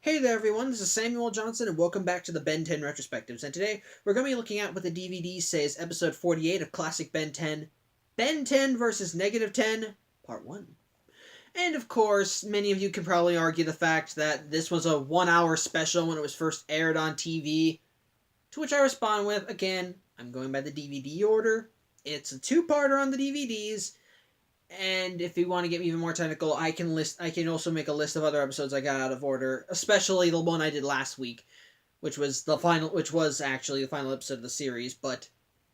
Hey there everyone, this is Samuel Johnson and welcome back to the Ben 10 Retrospectives, and today we're going to be looking at what the DVD says, episode 48 of classic Ben 10, Ben 10 versus Negative 10, Part 1. And of course, many of you can probably argue the fact that this was a 1 hour special when it was first aired on TV, to which I respond with, again, I'm going by the DVD order. It's a two-parter on the DVDs, and if you want to get even more technical, I can also make a list of other episodes I got out of order, especially the one I did last week, which was actually the final episode of the series. But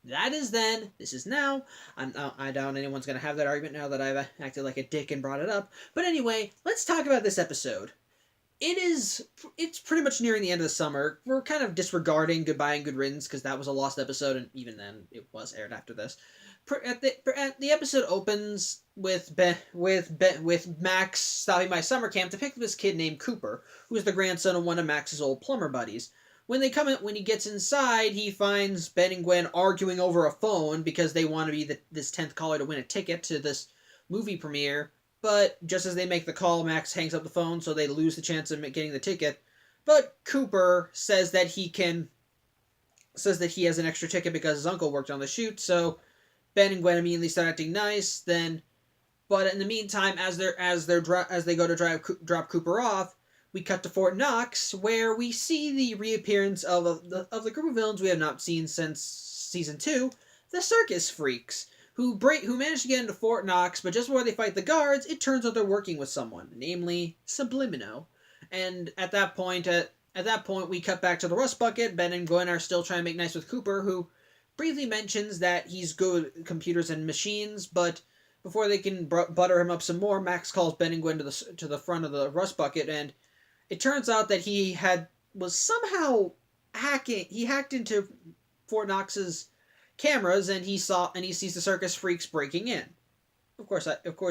that is then. This is now. I doubt anyone's gonna have that argument now that I've acted like a dick and brought it up. But anyway, let's talk about this episode. It's pretty much nearing the end of the summer. We're kind of disregarding Goodbye and Good Riddance because that was a lost episode, and even then it was aired after this. The episode opens with Max stopping by summer camp to pick up this kid named Cooper, who is the grandson of one of Max's old plumber buddies. When he gets inside, he finds Ben and Gwen arguing over a phone because they want to be this 10th caller to win a ticket to this movie premiere. But just as they make the call, Max hangs up the phone, so they lose the chance of getting the ticket. But Cooper says that he has an extra ticket because his uncle worked on the shoot, so Ben and Gwen immediately start acting nice. But in the meantime, as they go to drop Cooper off, we cut to Fort Knox, where we see the reappearance of the group of villains we have not seen since season 2, the Circus Freaks, who managed to get into Fort Knox, but just before they fight the guards, it turns out they're working with someone, namely Sublimino. And at that point, we cut back to the Rust Bucket. Ben and Gwen are still trying to make nice with Cooper, who briefly mentions that he's good at computers and machines, but before they can butter him up some more, Max calls Ben and Gwen to the front of the Rust Bucket, and it turns out that he was somehow hacking. He hacked into Fort Knox's cameras, and he sees the Circus Freaks breaking in. Of course,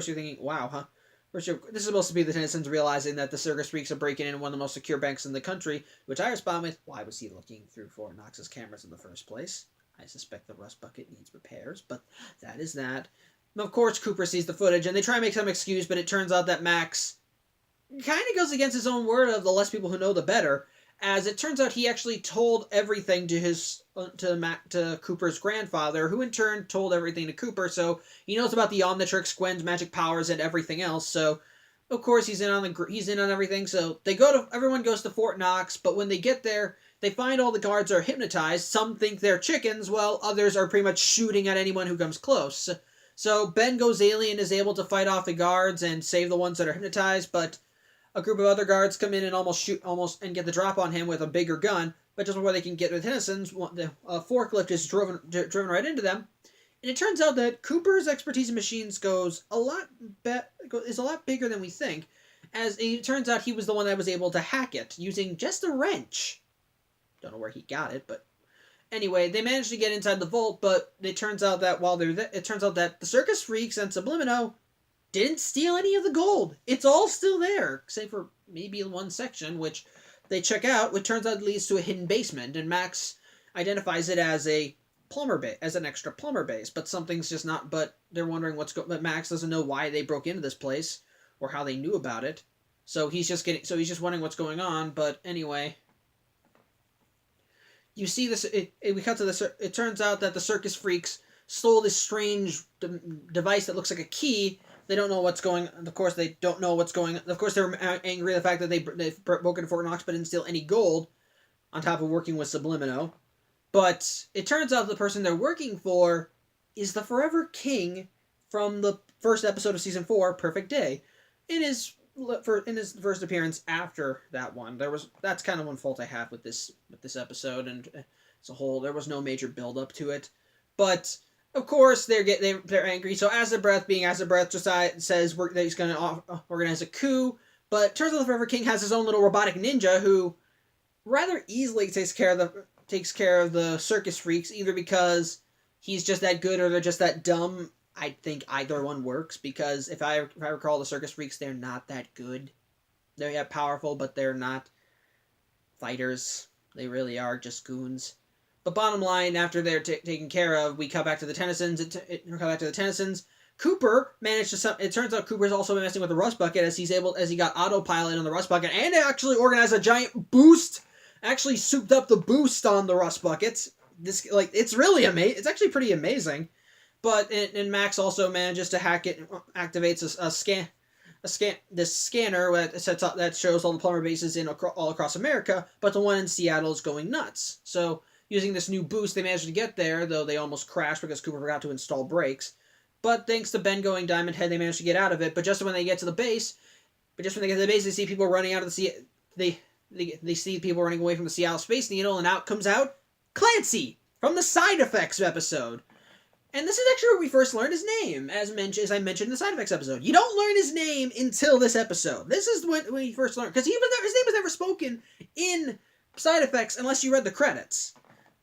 you're thinking, wow, huh? This is supposed to be the Tennysons realizing that the Circus Freaks are breaking in one of the most secure banks in the country, which I respond with, why was he looking through Fort Knox's cameras in the first place? I suspect the Rust Bucket needs repairs, but that is that. Of course, Cooper sees the footage, and they try to make some excuse, but it turns out that Max kind of goes against his own word of the less people who know, the better. As it turns out, he actually told everything to Cooper's grandfather, who in turn told everything to Cooper. So he knows about the Omnitrix, Gwen's magic powers, and everything else. So of course he's in on everything. So everyone goes to Fort Knox, but when they get there, they find all the guards are hypnotized. Some think they're chickens, while others are pretty much shooting at anyone who comes close. So Ben goes alien, is able to fight off the guards and save the ones that are hypnotized, but a group of other guards come in and almost get the drop on him with a bigger gun, but just before they can get to the Tennysons, the forklift is driven right into them. And it turns out that Cooper's expertise in machines is a lot bigger than we think, as it turns out he was the one that was able to hack it using just a wrench. Don't know where he got it, but anyway, they managed to get inside the vault, but it turns out that the Circus Freaks and Sublimino didn't steal any of the gold. It's all still there, except for maybe one section, which they check out, which turns out leads to a hidden basement, and Max identifies it as an extra plumber base, but something's just not, but they're wondering but Max doesn't know why they broke into this place, or how they knew about it, so he's just wondering what's going on, but anyway. You see this, we cut to it turns out that the Circus Freaks stole this strange device that looks like a key. They don't know what's going. Of course, they don't know what's going. Of course, they're angry at the fact that they've broken into Fort Knox but didn't steal any gold, on top of working with Sublimino. But it turns out the person they're working for is the Forever King from the first episode of season 4, Perfect Day. In his first appearance after that one, that's kind of one fault I have with this episode, and as a whole, there was no major build up to it, but. Of course, they're angry. So Azabreath, says that he's going to organize a coup. But turns out the Forever King has his own little robotic ninja who rather easily takes care of the Circus Freaks, either because he's just that good or they're just that dumb. I think either one works, because if I recall, the Circus Freaks, they're not that good. They're powerful, but they're not fighters. They really are just goons. But bottom line, after they're taken care of, we cut back to the Tennysons. Cooper managed to. It turns out Cooper's also been messing with the rust bucket as he got autopilot on the rust bucket and actually organized a giant boost. Actually, souped up the boost on the rust buckets. It's really amazing. It's actually pretty amazing. But and Max also manages to hack it, activates this scanner that shows all the plumber bases all across America, but the one in Seattle is going nuts. So using this new boost, they managed to get there, though they almost crashed because Cooper forgot to install brakes. But thanks to Ben going Diamond Head, they managed to get out of it. But just when they get to the base, they see people running out of the they see people running away from the Seattle Space Needle, and comes out Clancy from the Side Effects episode. And this is actually where we first learned his name, as I mentioned in the Side Effects episode. You don't learn his name until this episode. This is when we first learned, because his name was never spoken in Side Effects unless you read the credits.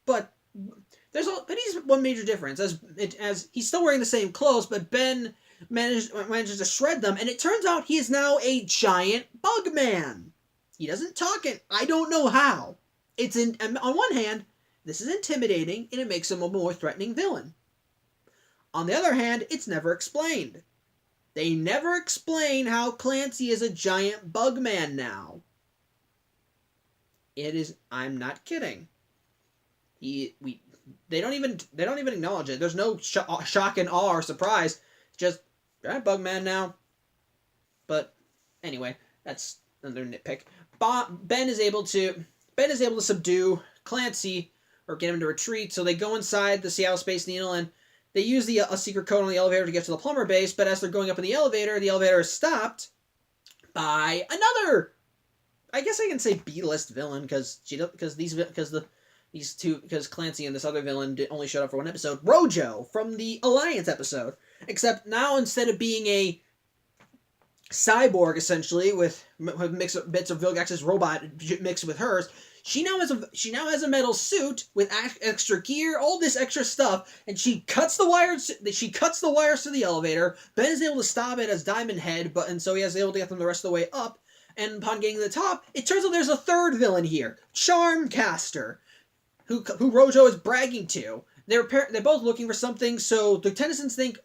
But he's one major difference, as he's still wearing the same clothes, but Ben manages to shred them, and it turns out he is now a giant bug man. He doesn't talk it. I don't know how. On one hand, this is intimidating, and it makes him a more threatening villain. On the other hand, it's never explained. They never explain how Clancy is a giant bug man now. I'm not kidding. They don't even acknowledge it. There's no shock and awe or surprise. It's just giant bug man now. But anyway, that's another nitpick. Ben is able to subdue Clancy or get him to retreat. So they go inside the Seattle Space Needle and they use a secret code on the elevator to get to the plumber base, but as they're going up in the elevator is stopped by another, I guess I can say B-list villain, because Clancy and this other villain only showed up for one episode. Rojo from the Alliance episode, except now instead of being a cyborg essentially with bits of Vilgax's robot mixed with hers, she now has a metal suit with extra gear, all this extra stuff, and she cuts the wires to the elevator. Ben is able to stop it as Diamond Head, and so he is able to get them the rest of the way up. And upon getting to the top, it turns out there's a third villain here, Charmcaster, who Rojo is bragging to. They're both looking for something, so the Tennysons think,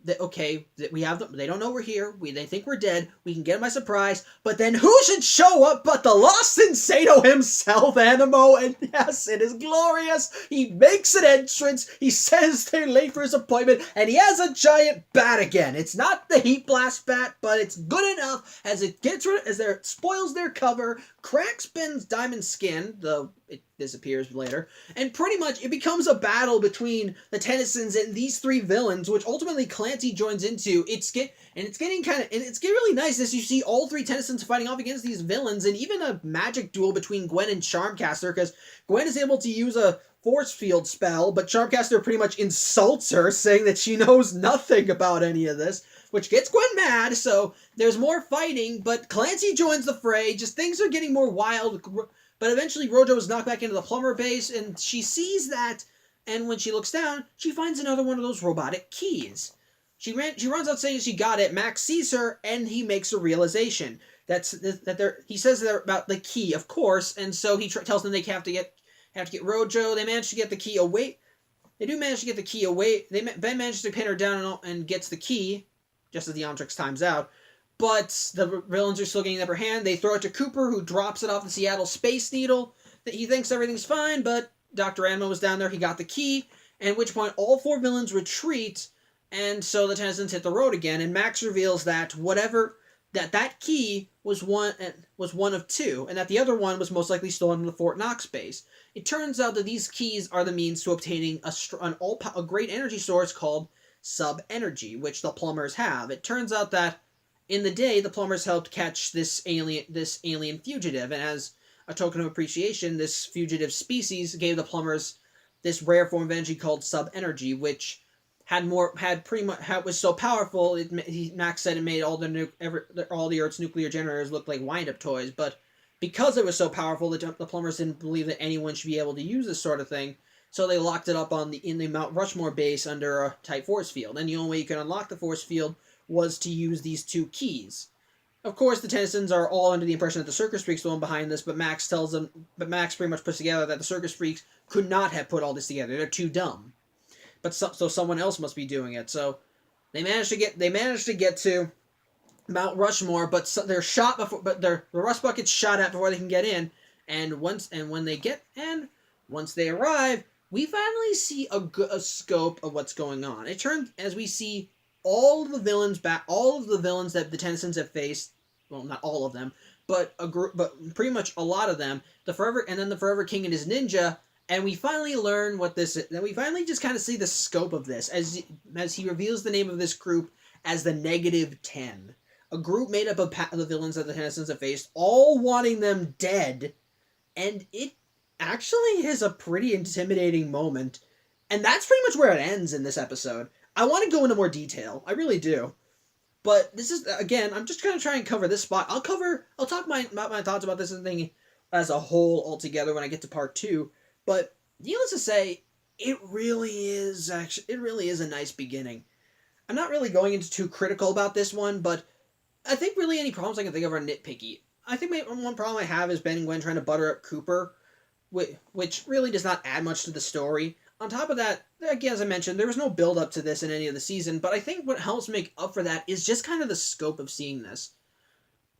that we have them. They don't know we're here. They think we're dead. We can get them by surprise. But then who should show up but the Lost Sensado himself, Animo? And yes, it is glorious. He makes an entrance. He says they're late for his appointment, and he has a giant bat again. It's not the Heat Blast bat, but it's good enough as it spoils their cover, cracks Ben's diamond skin, though it disappears later, and pretty much it becomes a battle between the Tennysons and these three villains, which ultimately Clancy joins into. It's getting really nice as you see all three Tennysons fighting off against these villains, and even a magic duel between Gwen and Charmcaster, because Gwen is able to use a force field spell, but Charmcaster pretty much insults her, saying that she knows nothing about any of this, which gets Gwen mad. So there's more fighting, but Clancy joins the fray. Just things are getting more wild. But eventually Rojo is knocked back into the plumber base, and she sees that, and when she looks down, she finds another one of those robotic keys. She runs out saying she got it. Max sees her, and he makes a realization. He says they're about the key, of course, and so he tells them they have to get Rojo. They manage to get the key away. They do manage to get the key away. Ben manages to pin her down and gets the key, just as the Omnitrix times out. But the villains are still getting the upper hand. They throw it to Cooper, who drops it off the Seattle Space Needle. He thinks everything's fine, but Dr. Animo was down there. He got the key, at which point all four villains retreat, and so the Tennysons hit the road again, and Max reveals that that key was one of two, and that the other one was most likely stolen from the Fort Knox base. It turns out that these keys are the means to obtaining a great energy source called sub-energy, which the plumbers have. It turns out that in the day, the plumbers helped catch this alien fugitive, and as a token of appreciation, this fugitive species gave the plumbers this rare form of energy called sub-energy, which was so powerful. Max said it made all the Earth's nuclear generators look like wind-up toys. But because it was so powerful, the plumbers didn't believe that anyone should be able to use this sort of thing. So they locked it up in the Mount Rushmore base under a tight force field. And the only way you could unlock the force field was to use these two keys. Of course, the Tennysons are all under the impression that the Circus Freaks were the one behind this, but Max pretty much puts together that the Circus Freaks could not have put all this together. They're too dumb. So someone else must be doing it. So They managed to get to Mount Rushmore, but they're shot before. But the rust bucket's shot at before they can get in. And once they arrive, we finally see a scope of what's going on. It turns as we see all of the villains that the Tennysons have faced. Well, not all of them, but pretty much a lot of them. The Forever King and his ninja. And we finally learn what this is. And we finally just kind of see the scope of this as he reveals the name of this group as the -10. A group made up of the villains that the Tennysons have faced, all wanting them dead. And it actually is a pretty intimidating moment. And that's pretty much where it ends in this episode. I want to go into more detail. I really do. But this is, again, I'm just going to try and cover this spot. I'll talk about my thoughts about this thing as a whole altogether when I get to part 2. But needless to say, it really is a nice beginning. I'm not really going into too critical about this one, but I think really any problems I can think of are nitpicky. I think one problem I have is Ben and Gwen trying to butter up Cooper, which really does not add much to the story. On top of that, again, as I mentioned, there was no build up to this in any of the season, but I think what helps make up for that is just kind of the scope of seeing this.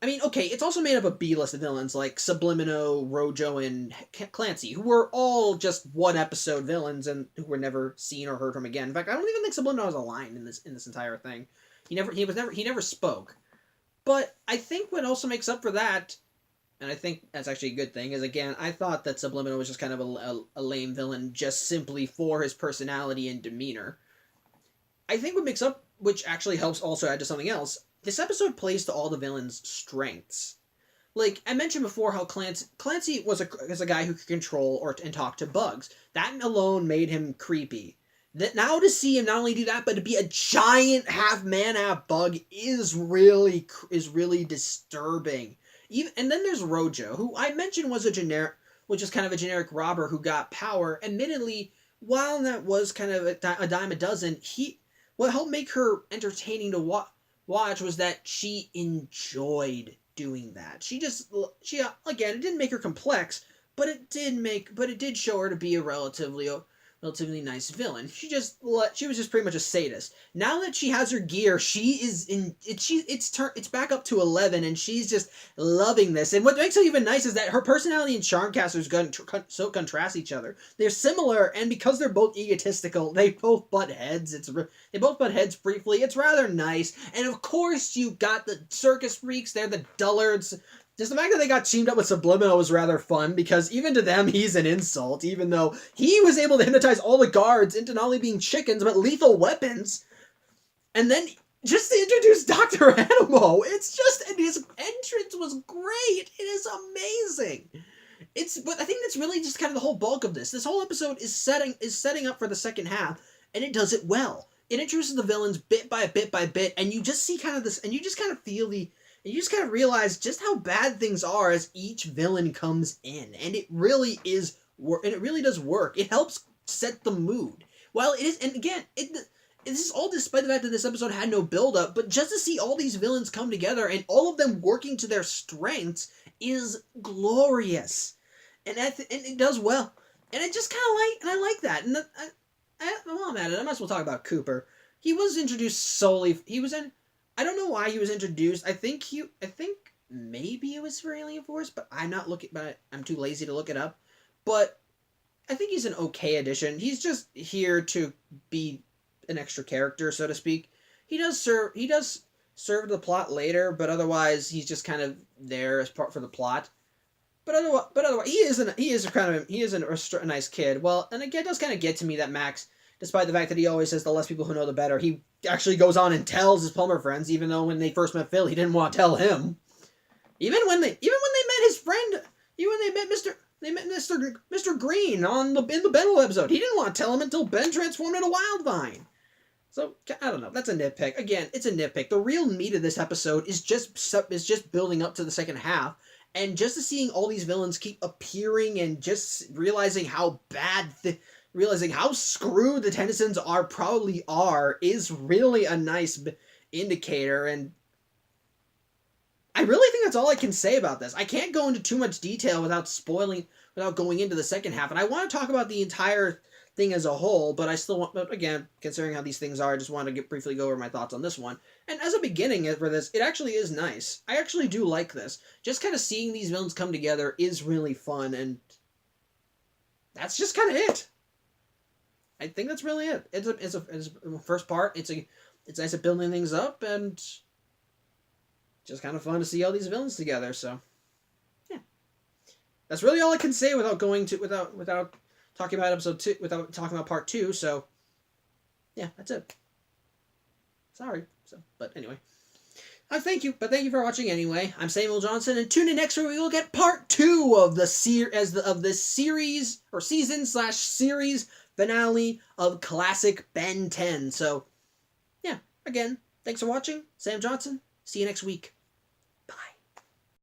I mean, okay, it's also made up of B-list villains like Sublimino, Rojo, and Clancy, who were all just one-episode villains and who were never seen or heard from again. In fact, I don't even think Sublimino has a line in this entire thing. He never spoke. But I think what also makes up for that, and I think that's actually a good thing, is again, I thought that Sublimino was just kind of a lame villain just simply for his personality and demeanor. I think which actually helps also add to something else. This episode plays to all the villains' strengths. Like, I mentioned before how Clancy was a guy who could control and talk to bugs. That alone made him creepy. Now to see him not only do that, but to be a giant half-man, half-bug is really disturbing. And then there's Rojo, who I mentioned was kind of a generic robber who got power. Admittedly, while that was kind of a dime a dozen, what helped make her entertaining to watch was that she enjoyed doing that. She again, it didn't make her complex, but it did show her to be a relatively nice villain. She was just pretty much a sadist. Now that she has her gear, it's back up to 11, and she's just loving this. And what makes it even nice is that her personality and Charmcaster's so contrast each other. They're similar, and because they're both egotistical, they both butt heads. They both butt heads briefly. It's rather nice. And of course, you got the circus freaks. They're the dullards. Just the fact that they got teamed up with Sublimino was rather fun, because even to them, he's an insult, even though he was able to hypnotize all the guards into not only being chickens, but lethal weapons. And then, just to introduce Dr. Animo, and his entrance was great. It is amazing. But I think that's really just kind of the whole bulk of this. This whole episode is setting up for the second half, and it does it well. It introduces the villains bit by bit, and you just see kind of this, and you just kind of feel and you just kind of realize just how bad things are as each villain comes in. And it really does work. It helps set the mood. While it is, and again, this is all despite the fact that this episode had no build-up, but just to see all these villains come together and all of them working to their strengths is glorious. And it does well. And I just kind of I like that. And while I'm at it, I might as well talk about Cooper. He was introduced I don't know why he was introduced. I think maybe it was for Alien Force, but I'm too lazy to look it up. But I think he's an okay addition. He's just here to be an extra character, so to speak. He does serve the plot later, but otherwise he's just kind of there as part for the plot. But otherwise he is a nice kid. Well, and again, it does kind of get to me that Max, despite the fact that he always says the less people who know the better, he actually goes on and tells his plumber friends, even though when they first met Phil, he didn't want to tell him. Even when they met his friend, even when they met Mr. Green in the Benel episode, he didn't want to tell him until Ben transformed into Wildvine. So, I don't know. That's a nitpick. Again, it's a nitpick. The real meat of this episode is just building up to the second half. And just seeing all these villains keep appearing and just realizing how screwed the Tennysons probably are is really a nice indicator. And I really think that's all I can say about this. I can't go into too much detail without going into the second half. And I want to talk about the entire thing as a whole, but I still want, but again, considering how these things are, I just want to briefly go over my thoughts on this one. And as a beginning for this, it actually is nice. I actually do like this. Just kind of seeing these villains come together is really fun, and that's just kind of it. I think that's really it. It's a first part. It's nice at building things up, and just kind of fun to see all these villains together. So, yeah, that's really all I can say without talking about episode 2, without talking about part 2. So, yeah, that's it. Sorry. So, but anyway, thank you for watching. Anyway, I'm Samuel Johnson, and tune in next week. We will get part 2 of the series or season/series finale of classic Ben 10. So, yeah, again, thanks for watching. Sam Johnson. See you next week.